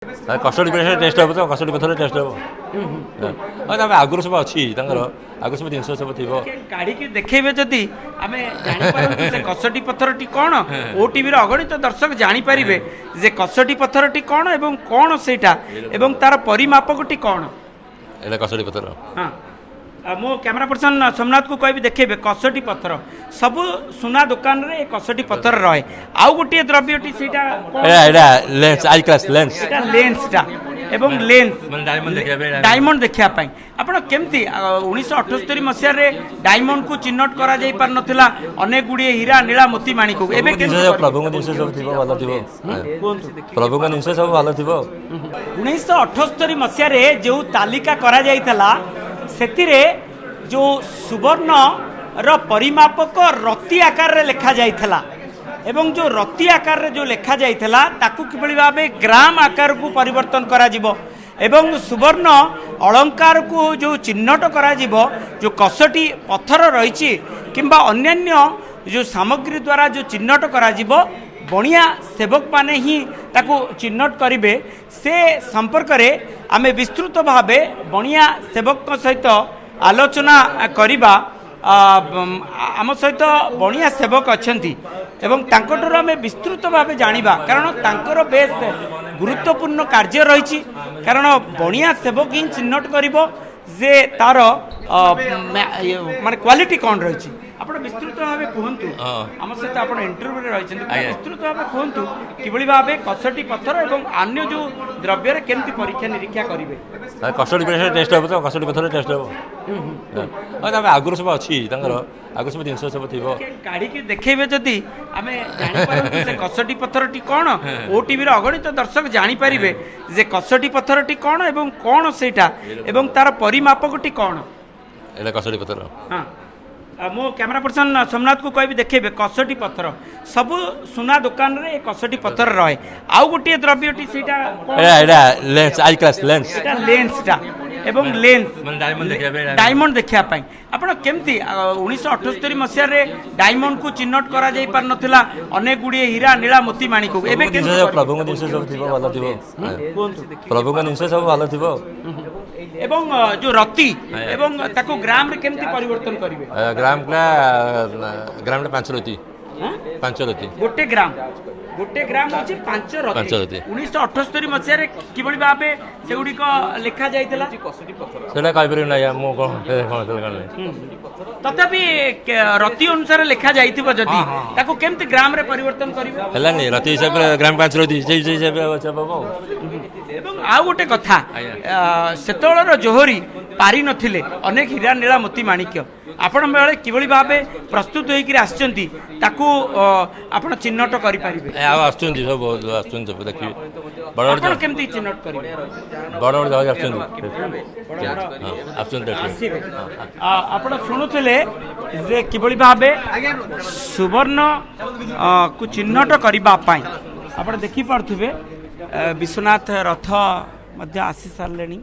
Custody test हम तो custody पथर टेस्ट हम आगुरी सब अच्छी आगुरी सब जिन सब थी गाड़ी की देखेबे जदि आमे से कसटी पत्थरटी कौन ओटीवी अगणित दर्शक जानीपर जे कसटी पत्थरटी कौन एवं कौन सेटा एवं तार परिमापकटी कौन एटा कसडी पथर हाँ मो कैमरा पर्सन सोमनाथ को कह देखेबे कसटी पत्थर सब सुना दुकान रे कसटी पत्थर रहे आउ गोटे द्रव्यटी सेटा लेंस आई क्लास लेंस लेंसटा एवं लेंस डायमंड देखा आपण केमती 1978 मसीह रे डायमंड को चिन्हट करा जाई पार नथिला अनेक गुड़िए हीरा नीला मोती माणी को एबे प्रभु जिन सब थी भल थी प्रभु जिन सब भल थी 1978 मसीह रे जो तालिका करा जाइतला सेतिरे जो सुवर्ण र परिमापक रति आकार रे लिखा जाइतला एवं जो रति आकार रे जो लिखा जाइतला ताकू किबळी भाबे ग्राम आकार को परिवर्तन करा जिवो एवं सुवर्ण अलंकार को जो चिन्हट करा जिवो जो कसटी पत्थर रहिछि किंबा अन्यान्य जो सामग्री द्वारा जो चिन्हट करा जिवो बणिया सेवक माने ही ताकू चिन्हट करिवे से संपर्क रे आमे विस्तृत भावे बणिया सेवक सहित आलोचना करिबा आम सहित बणिया सेवक अछंती एवं तांकटर आमे विस्तृत भावे जानिबा कारण तांकर बेस गुरुत्वपूर्ण कार्य रहिछि कारण बणिया सेवक ही चिन्हट करिवो जे तार माने क्वालिटी कौन रही आप विस्तृत भाव कहतु आम सहित आप इंटरव्यू रही विस्तृत भाव कहतु कि भाव कसटी पत्थर और अन्य जो द्रव्य केमती परीक्षा निरीक्षा करेंगे कस्टडी टेस्ट हम तो कस्टडी पथर टेस्ट हम आगुरी सब अच्छी आगुरी सब जिन सब थी गाड़ी की देखेबे जदि आमे से कसटी पत्थरटी कौन ओटीवी अगणित दर्शक जानीपर जे कसटी पत्थरटी कौन एवं कौन सेटा एवं तार परिमापकटी कौन एटा कसडी पथर हाँ मो कैमरा पर्सन सोमनाथ को कह देखेबे कसटी पत्थर सब सुना दुकान रे कसटी पत्थर रहे आउ गोटे द्रव्यटी सेटा लेंस आई क्लास लेंस लेंसटा एवं लेंस डायमंड देखा आपण केमती 1978 मसीह रे डायमंड को चिन्हट करा जाई पार नथिला अनेक गुड़िए हीरा नीला मोती माणी को एबे प्रभु जिन सब थी भल थी प्रभु जिन सब भल थी एवं जो रति एवं ताको ग्राम रे केमती परिवर्तन करिवे ग्राम ग्राम 5 रति 5 रति गोटे ग्राम होची 5 रति 1978 मसीह रे किबळी भाबे सेगुडी को लिखा जाइतला सेटा कहि परु ना मो कोन तथापि रति अनुसार लिखा जाइतिबो जदी ताको केमती ग्राम रे परिवर्तन करिवे हला नै रति हिसाब ग्राम 5 रति जे हिसाब बाबू एवं आउ गोटे कथा सेतोळर जोहरी पारी नथिले अनेक हीरा नीला मोती माणिक्य आपण बेले किबळी भाबे प्रस्तुत होइकि आछंती ताकू आपण चिन्हट करि परिबे आछंती सब आछंती देखिबे बड़ बड़ केमती चिन्हट करिवे बड़ बड़ जगह आछंती आपण सुनुथिले जे किबळी भाबे सुवर्ण को चिन्हट करिबा पई आपण देखि पारथुबे विश्वनाथ रथ मध्य आसी सारलेनी।